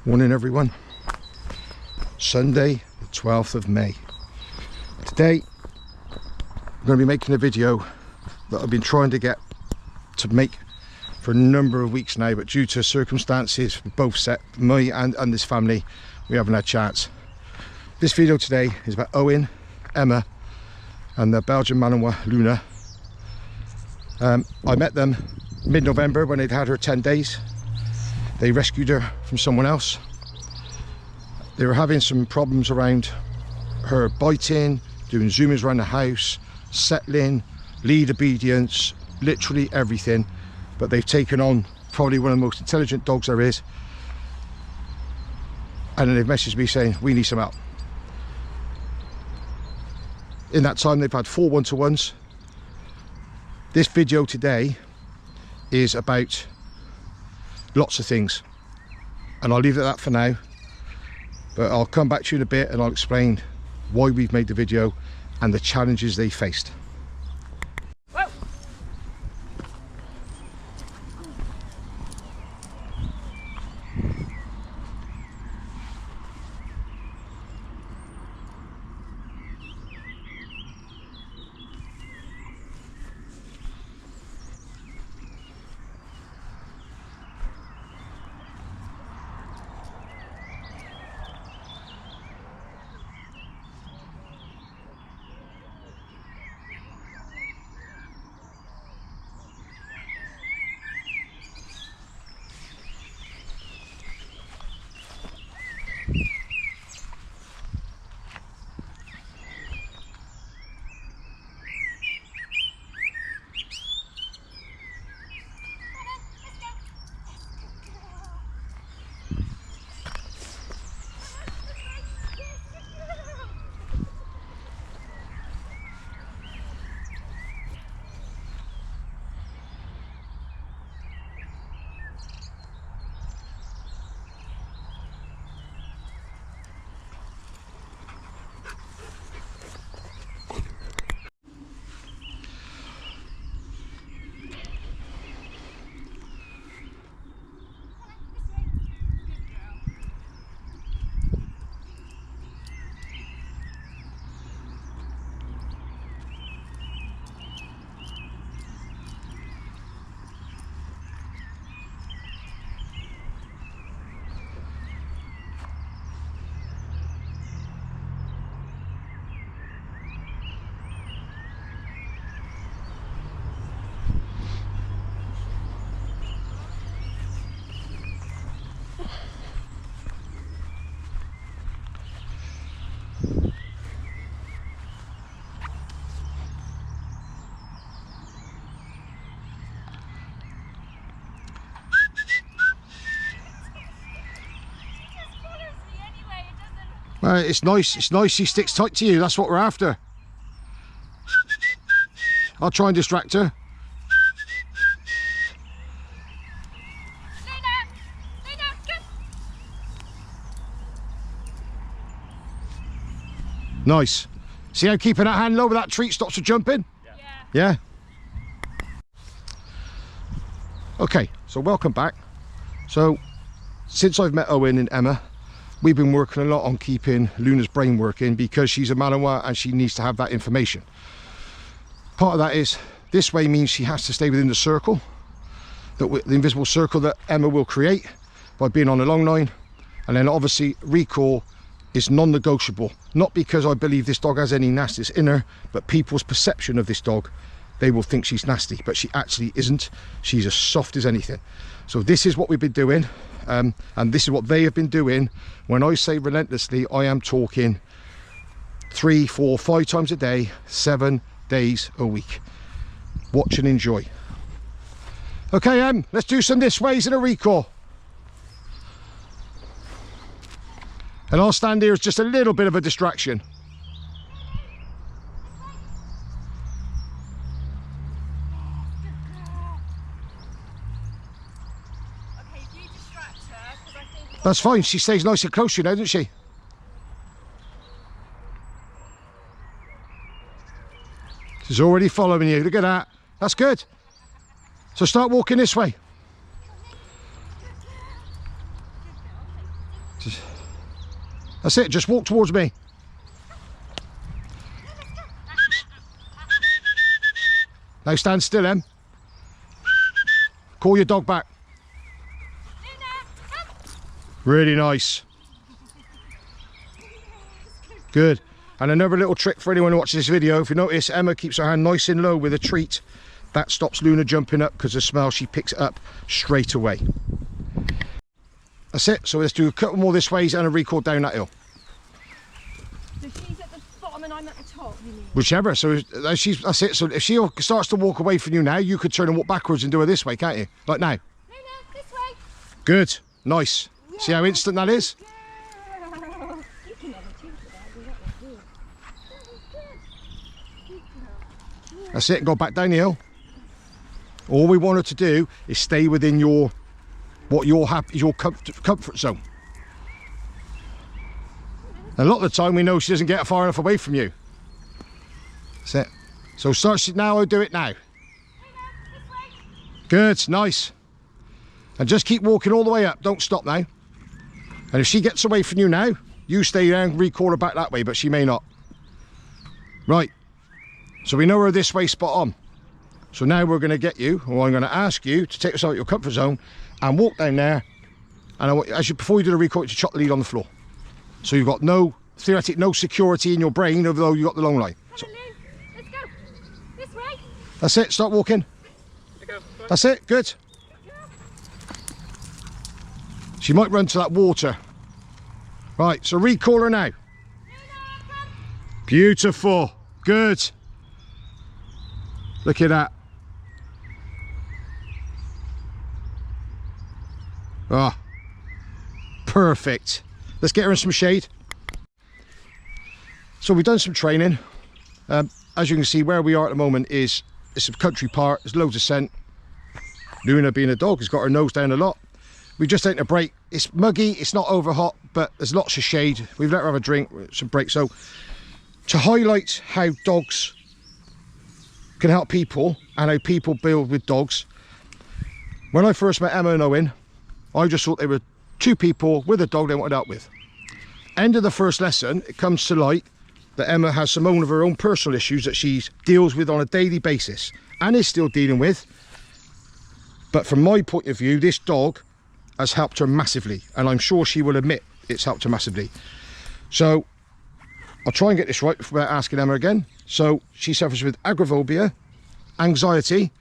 Morning everyone. Sunday the 12th of May. Today I'm going to be making a video that I've been trying to make for a number of weeks now, but due to circumstances both set, me and this family, we haven't had a chance. This video today is about Owen, Emma and the Belgian Malinois Luna. I met them mid-November when they'd had her 10 days. They rescued her from someone else. They were having some problems around her biting, doing zoomers around the house, settling, lead obedience, literally everything. But they've taken on probably one of the most intelligent dogs there is. And then they've messaged me saying, we need some help. In that time, they've had 4 one-to-ones. This video today is about lots of things, and I'll leave it at that for now, but I'll come back to you in a bit and I'll explain why we've made the video and the challenges they faced. It's nice he sticks tight to you, that's what we're after. I'll try and distract her. Nice. See how keeping that hand low with that treat stops her jumping? Yeah. Okay, so welcome back. So, since I've met Owen and Emma, we've been working a lot on keeping Luna's brain working because she's a Malinois and she needs to have that information. Part of that is, this way means she has to stay within the circle, the invisible circle that Emma will create by being on a long line. And then obviously recall is non-negotiable, not because I believe this dog has any nastiness in her, but people's perception of this dog, they will think she's nasty, but she actually isn't. She's as soft as anything. So this is what we've been doing, and this is what they have been doing. When I say relentlessly, I am talking 3, 4, 5 times a day, 7 days a week. Watch and enjoy. Okay, let's do some this ways and a recall. And I'll stand here as just a little bit of a distraction. That's fine, she stays nice and close to you now, doesn't she? She's already following you, look at that. That's good. So start walking this way. That's it, just walk towards me. Now stand still, Em. Call your dog back. Really nice. Good. And another little trick for anyone who watches this video, if you notice, Emma keeps her hand nice and low with a treat. That stops Luna jumping up because the smell, she picks it up straight away. That's it. So let's do a couple more this way and a record down that hill. So she's at the bottom and I'm at the top, you mean? Whichever. So that's it. So if she starts to walk away from you now, you could turn and walk backwards and do her this way, can't you? Like now. Luna, this way. Good. Nice. Yeah. See how instant that is? Yeah. That's it. Go back down the hill. All we want her to do is stay within your comfort zone. And a lot of the time we know she doesn't get far enough away from you. That's it. So start now or do it now. Good, nice. And just keep walking all the way up. Don't stop now. And if she gets away from you now, you stay there and recall her back that way, but she may not. Right. So we know her this way spot on. So now we're going to get you, or I'm going to ask you to take us out of your comfort zone and walk down there. And I want, before you do the recall, to chop the lead on the floor. So you've got theoretically no security in your brain, although you've got the long line. So, let's go. This way. That's it, start walking. That's it, good. She might run to that water. Right, so recall her now. Beautiful, good. Look at that. Ah, perfect. Let's get her in some shade. So we've done some training. As you can see, where we are at the moment it's a country park. There's loads of scent. Luna, being a dog, has got her nose down a lot. We've just taken a break. It's muggy, it's not over hot, but there's lots of shade. We've let her have a drink, some break. So to highlight how dogs can help people and how people build with dogs, when I first met Emma and Owen, I just thought they were two people with a dog they wanted help with. End of the first lesson, it comes to light that Emma has some of her own personal issues that she deals with on a daily basis and is still dealing with. But from my point of view, this dog has helped her massively, and I'm sure she will admit it's helped her massively. So I'll try and get this right without asking Emma again. So she suffers with agoraphobia, anxiety,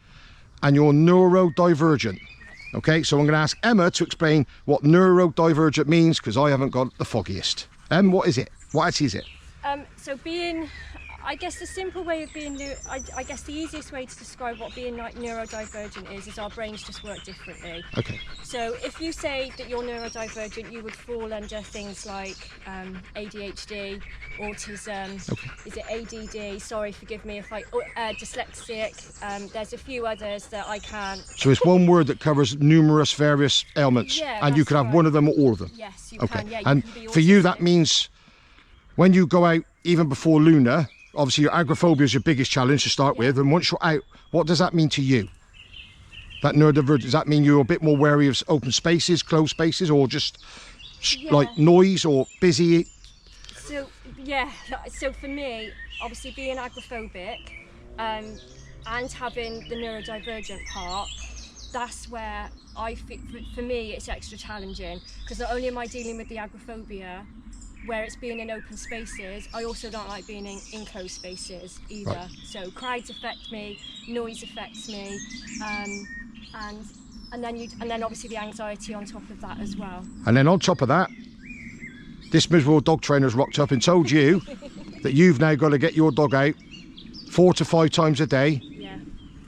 and you're neurodivergent. Okay, so I'm going to ask Emma to explain what neurodivergent means, because I haven't got the foggiest. What is it? What actually is it? So being, I guess the simple way of being, I guess the easiest way to describe what being like neurodivergent is our brains just work differently. Okay. So if you say that you're neurodivergent, you would fall under things like ADHD, autism, okay. Is it ADD? Sorry, forgive me if dyslexic. There's a few others that I can't. So it's one word that covers numerous various ailments, yeah, and you could have one of them or all of them. Yes, you okay. can. Yeah, and can be for you, that means when you go out, even before Luna, obviously your agoraphobia is your biggest challenge to start with, and once you're out, what does that mean to you? That neurodivergent, does that mean you're a bit more wary of open spaces, closed spaces, or just like noise or busy? So yeah, so for me, obviously being agoraphobic and having the neurodivergent part, that's where I think for me it's extra challenging, because not only am I dealing with the agoraphobia, where it's being in open spaces, I also don't like being in closed spaces either. Right. So crowds affect me, noise affects me, and then obviously the anxiety on top of that as well. And then on top of that, this miserable dog trainer's rocked up and told you that you've now got to get your dog out 4 to 5 times a day,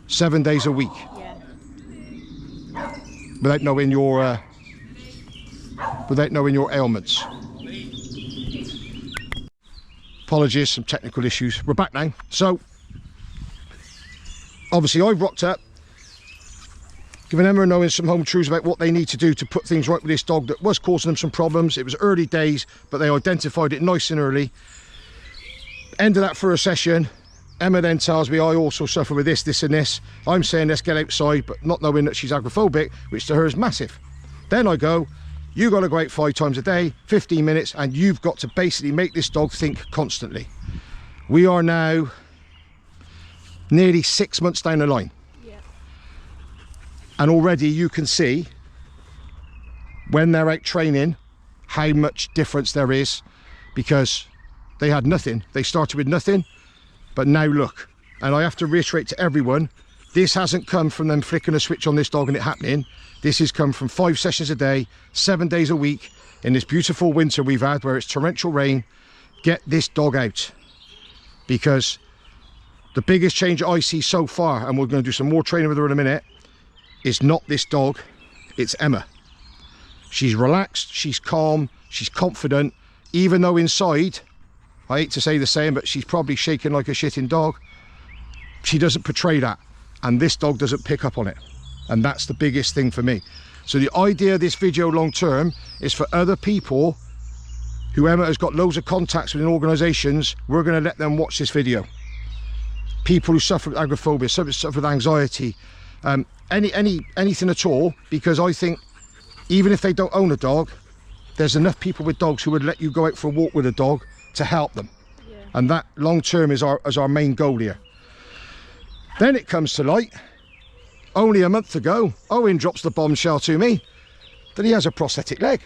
7 days a week, without knowing your ailments. Apologies, some technical issues. We're back now. So obviously I've rocked up, giving Emma and Owen some home truths about what they need to do to put things right with this dog that was causing them some problems. It was early days, but they identified it nice and early. End of that first session, Emma then tells me I also suffer with this and this. I'm saying let's get outside, but not knowing that she's agoraphobic, which to her is massive. Then I go, You got to go out 5 times a day, 15 minutes, and you've got to basically make this dog think constantly. We are now nearly 6 months down the line. Yeah. And already you can see when they're out training how much difference there is, because they had nothing. They started with nothing, but now look. And I have to reiterate to everyone, this hasn't come from them flicking a switch on this dog and it happening. This has come from 5 sessions a day, 7 days a week, in this beautiful winter we've had where it's torrential rain. Get this dog out, because the biggest change I see so far, and we're going to do some more training with her in a minute, is not this dog, it's Emma. She's relaxed, she's calm, she's confident, even though inside, I hate to say the same, but she's probably shaking like a shitting dog. She doesn't portray that, and this dog doesn't pick up on it. And that's the biggest thing for me. So the idea of this video long term is for other people who Emma has got loads of contacts with in organisations. We're going to let them watch this video. People who suffer with agoraphobia, suffer with anxiety, anything at all, because I think even if they don't own a dog, there's enough people with dogs who would let you go out for a walk with a dog to help them. Yeah. And that long term is our main goal here. Then it comes to light. Only a month ago, Owen drops the bombshell to me that he has a prosthetic leg.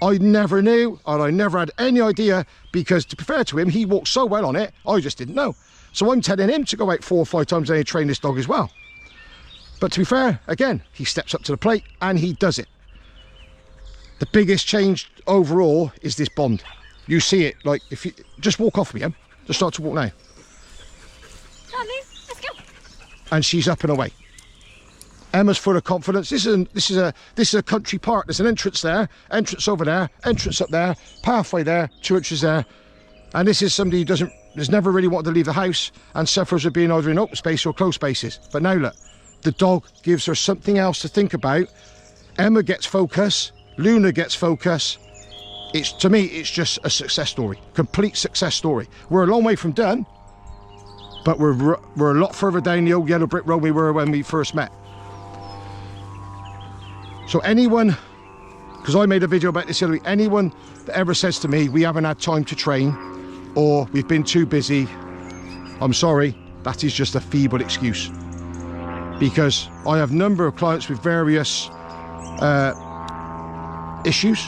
I never knew, and I never had any idea, because to be fair to him, he walked so well on it, I just didn't know. So I'm telling him to go out 4 or 5 times a day and train this dog as well. But to be fair, again, he steps up to the plate and he does it. The biggest change overall is this bond. You see it, like, if you just walk off me, Em. Just start to walk now. Come on, let's go. And she's up and away. Emma's full of confidence. This is a country park. There's an entrance there, entrance over there, entrance up there, pathway there, 2 inches there. And this is somebody who has never really wanted to leave the house and suffers with being either in open space or closed spaces. But now look, the dog gives her something else to think about. Emma gets focus, Luna gets focus. To me, it's just a success story, complete success story. We're a long way from done, but we're a lot further down the old yellow brick road we were when we first met. So anyone, because I made a video about this the other week, anyone that ever says to me, we haven't had time to train, or we've been too busy, I'm sorry, that is just a feeble excuse. Because I have a number of clients with various issues.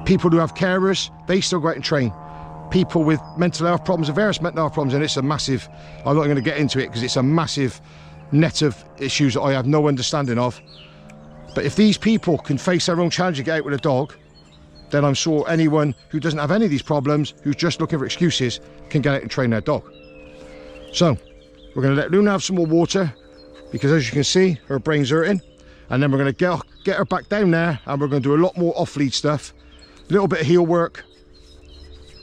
People who have carers, they still go out and train. People with mental health problems, various mental health problems, and it's a massive, I'm not going to get into it because it's a massive net of issues that I have no understanding of. But if these people can face their own challenge and get out with a dog, then I'm sure anyone who doesn't have any of these problems, who's just looking for excuses, can get out and train their dog. So we're going to let Luna have some more water, because as you can see, her brain's hurting. And then we're going to get her back down there, and we're going to do a lot more off-lead stuff, a little bit of heel work,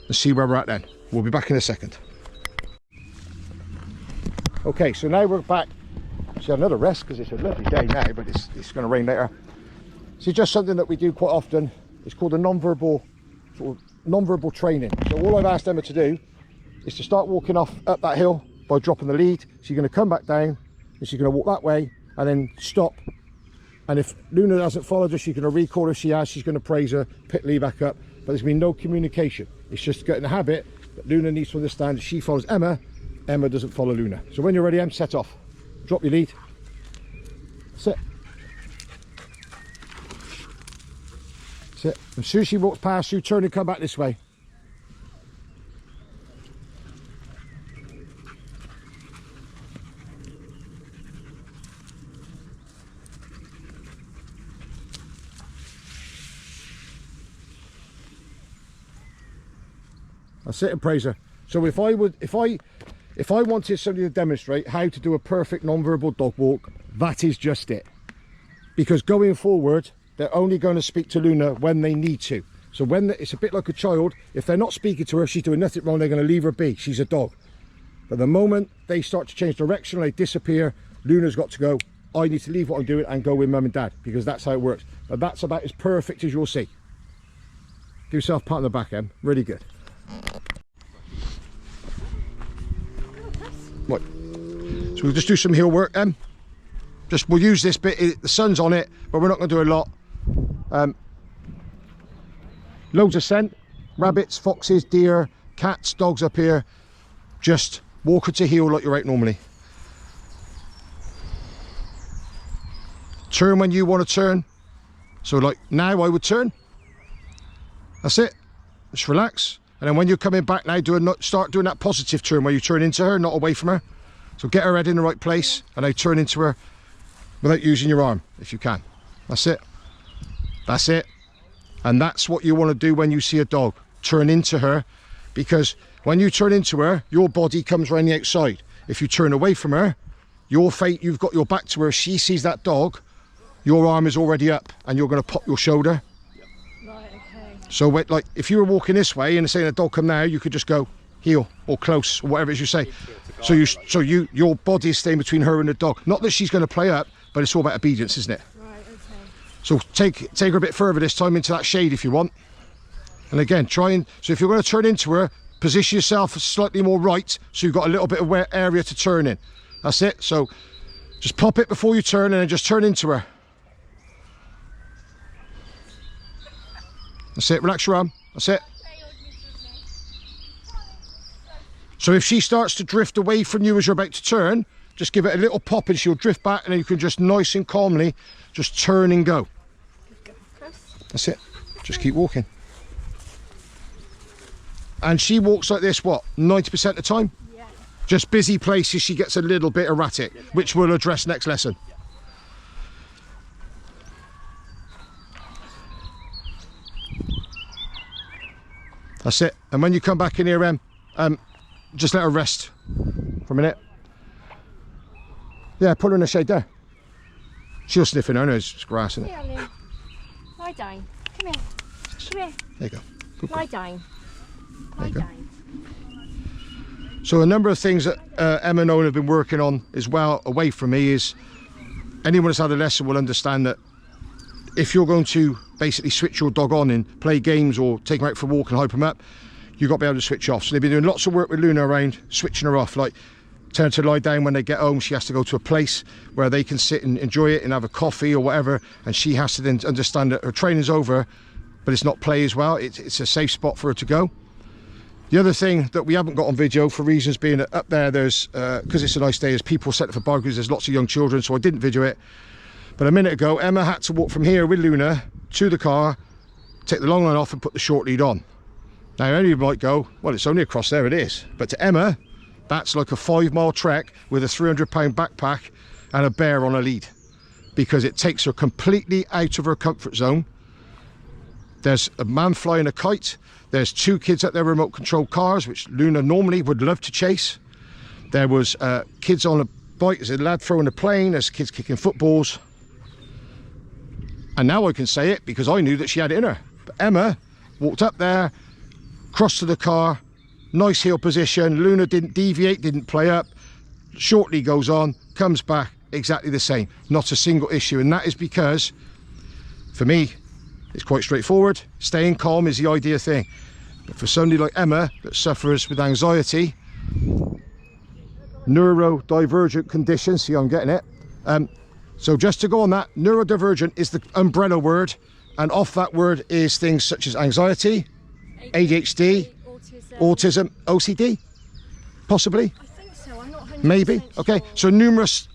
and see where we're at then. We'll be back in a second. Okay, so now we're back. She had another rest because it's a lovely day now, but it's going to rain later. So just something that we do quite often. It's called a non-verbal training. So all I've asked Emma to do is to start walking off up that hill by dropping the lead. She's going to come back down, and she's going to walk that way, and then stop. And if Luna hasn't followed her, she's going to recall. If she has, she's going to praise her, pick Lee back up. But there's been no communication. It's just getting the habit that Luna needs to understand. If she follows Emma, Emma doesn't follow Luna. So when you're ready, Em, set off. Drop your lead. Sit. Sit. As soon as she walks past you, turn and come back this way. I sit and praise her. So if I wanted somebody to demonstrate how to do a perfect non-verbal dog walk, that is just it. Because going forward, they're only going to speak to Luna when they need to. So it's a bit like a child. If they're not speaking to her, she's doing nothing wrong, they're going to leave her be. She's a dog. But the moment they start to change direction, they disappear, Luna's got to go, I need to leave what I'm doing and go with mum and dad, because that's how it works. But that's about as perfect as you'll see. Give yourself a pat on the back, Em. Really good. Right, so we'll just do some heel work then. We'll use this bit, the sun's on it, but we're not going to do a lot. Loads of scent, rabbits, foxes, deer, cats, dogs up here. Just walk her to heel like you're out normally. Turn when you want to turn. So like now I would turn. That's it. Just relax. And then when you're coming back now, start doing that positive turn where you turn into her, not away from her. So get her head in the right place and now turn into her without using your arm, if you can. That's it. That's it. And that's what you want to do when you see a dog. Turn into her, because when you turn into her, your body comes around the outside. If you turn away from her, you've got your back to her, she sees that dog, your arm is already up and you're going to pop your shoulder. Right, okay. So like if you were walking this way and saying a dog come now, you could just go heel or close or whatever it is you say. So your body is staying between her and the dog. Not that she's going to play up, but it's all about obedience, isn't it? Right, okay. So take her a bit further this time into that shade if you want. And again, so if you're going to turn into her, position yourself slightly more right, so you've got a little bit of area to turn in. That's it. So just pop it before you turn and then just turn into her. That's it, relax your arm, that's it. So if she starts to drift away from you as you're about to turn, just give it a little pop and she'll drift back, and then you can just nice and calmly just turn and go. That's it, just keep walking. And she walks like this, what, 90% of the time? Yeah. Just busy places she gets a little bit erratic, which we'll address next lesson. That's it. And when you come back in here, just let her rest for a minute. Yeah, put her in the shade there. She'll sniff in her nose. It's grass, isn't it? Here, Lynn. Lie down. Come here. Come here. There you go. Good Lie girl. down. Lie go. down. So a number of things that Emma and Owen have been working on as well away from me is, anyone that's had a lesson will understand that if you're going to basically switch your dog on and play games or take them out for a walk and hype them up, you've got to be able to switch off. So they've been doing lots of work with Luna around switching her off, like tell her to lie down when they get home. She has to go to a place where they can sit and enjoy it and have a coffee or whatever, and she has to then understand that her training's over, but it's not play as well. It's a safe spot for her to go. The other thing that we haven't got on video, for reasons being that up there, there's because it's a nice day, there's people set up for barbecues, there's lots of young children, so I didn't video it. But a minute ago, Emma had to walk from here with Luna to the car, take the long line off and put the short lead on. Now, any of you might go, well, it's only across there, it is. But to Emma, that's like a 5-mile trek with a 300-pound backpack and a bear on a lead, because it takes her completely out of her comfort zone. There's a man flying a kite. There's 2 kids at their remote control cars, which Luna normally would love to chase. There was kids on a bike. There's a lad throwing a plane. There's kids kicking footballs. And now I can say it because I knew that she had it in her. But Emma walked up there, crossed to the car, nice heel position. Luna didn't deviate, didn't play up. Shortly goes on, comes back, exactly the same. Not a single issue. And that is because, for me, it's quite straightforward. Staying calm is the ideal thing. But for somebody like Emma that suffers with anxiety, neurodivergent conditions, see, I'm getting it. So just to go on that, neurodivergent is the umbrella word, and off that word is things such as anxiety, ADHD, autism, OCD, possibly? I think so, I'm not 100% maybe, okay. sure. So numerous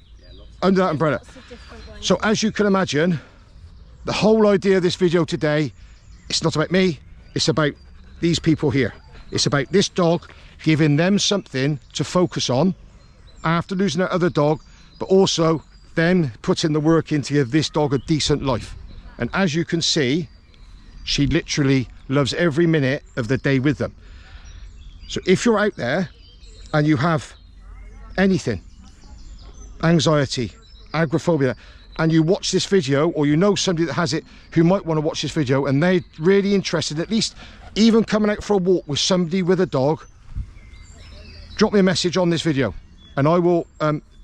under that umbrella. Lots of different ones. So as you can imagine, the whole idea of this video today, it's not about me, it's about these people here. It's about this dog, giving them something to focus on after losing their other dog, but also them putting the work in to give this dog a decent life. And as you can see, she literally loves every minute of the day with them. So if you're out there and you have anything, anxiety, agoraphobia, and you watch this video, or you know somebody that has it who might want to watch this video and they're really interested, at least even coming out for a walk with somebody with a dog, drop me a message on this video and I will,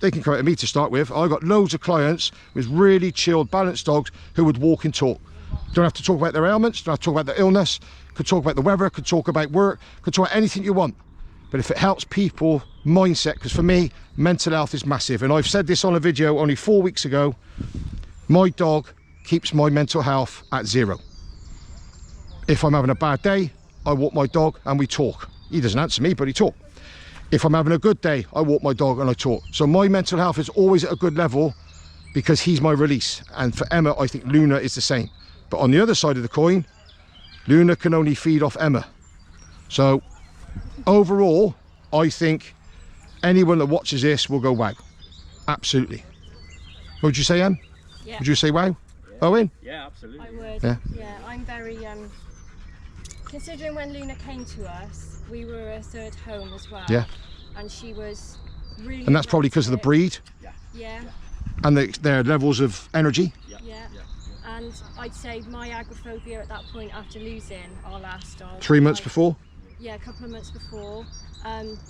they can come out to me to start with. I've got loads of clients with really chilled, balanced dogs who would walk and talk. Don't have to talk about their ailments, don't have to talk about their illness, could talk about the weather, could talk about work, could talk about anything you want. But if it helps people mindset, because for me, mental health is massive. And I've said this on a video only 4 weeks ago. My dog keeps my mental health at 0. If I'm having a bad day, I walk my dog and we talk. He doesn't answer me, but he talks. If I'm having a good day, I walk my dog and I talk. So my mental health is always at a good level because he's my release. And for Emma, I think Luna is the same. But on the other side of the coin, Luna can only feed off Emma. So overall, I think anyone that watches this will go, wow. Absolutely. What would you say, Em? Yeah. Would you say wow? Yeah. Owen? Yeah, absolutely. I would. Yeah, I'm very considering when Luna came to us, we were a third home as well. Yeah. And she was really. And that's probably because of the breed. Yeah. And their levels of energy. Yeah. And I'd say my agoraphobia at that point, after losing our last dog, 3 months before. Yeah, a couple of months before.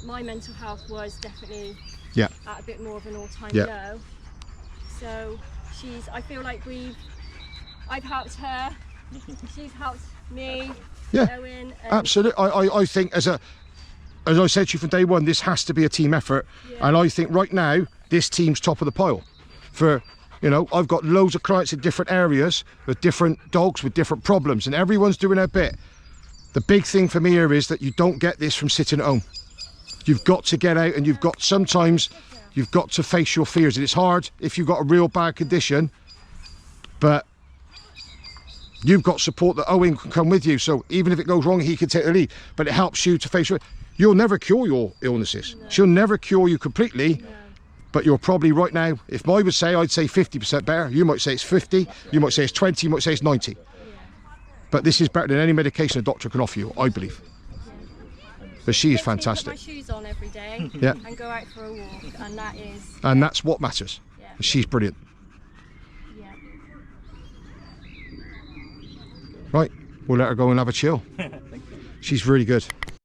My mental health was definitely at a bit more of an all-time low. So I feel like I've helped her, she's helped me, Owen. Absolutely. I think as I said to you from day one, this has to be a team effort. And I think right now, this team's top of the pile. For, you know, I've got loads of clients in different areas with different dogs with different problems, and everyone's doing their bit. The big thing for me here is that you don't get this from sitting at home. You've got to get out, and sometimes you've got to face your fears. And it's hard if you've got a real bad condition, but you've got support that Owen can come with you. So even if it goes wrong, he can take the lead, but it helps you to face your... You'll never cure your illnesses. No. She'll never cure you completely, but you're probably right now, if I would say, I'd say 50% better. You might say it's 50, you might say it's 20, you might say it's 90. But this is better than any medication a doctor can offer you, I believe. But she is fantastic. I put my shoes on every day and go out for a walk, and that's what matters. Yeah. She's brilliant. Yeah. Right, we'll let her go and have a chill. She's really good.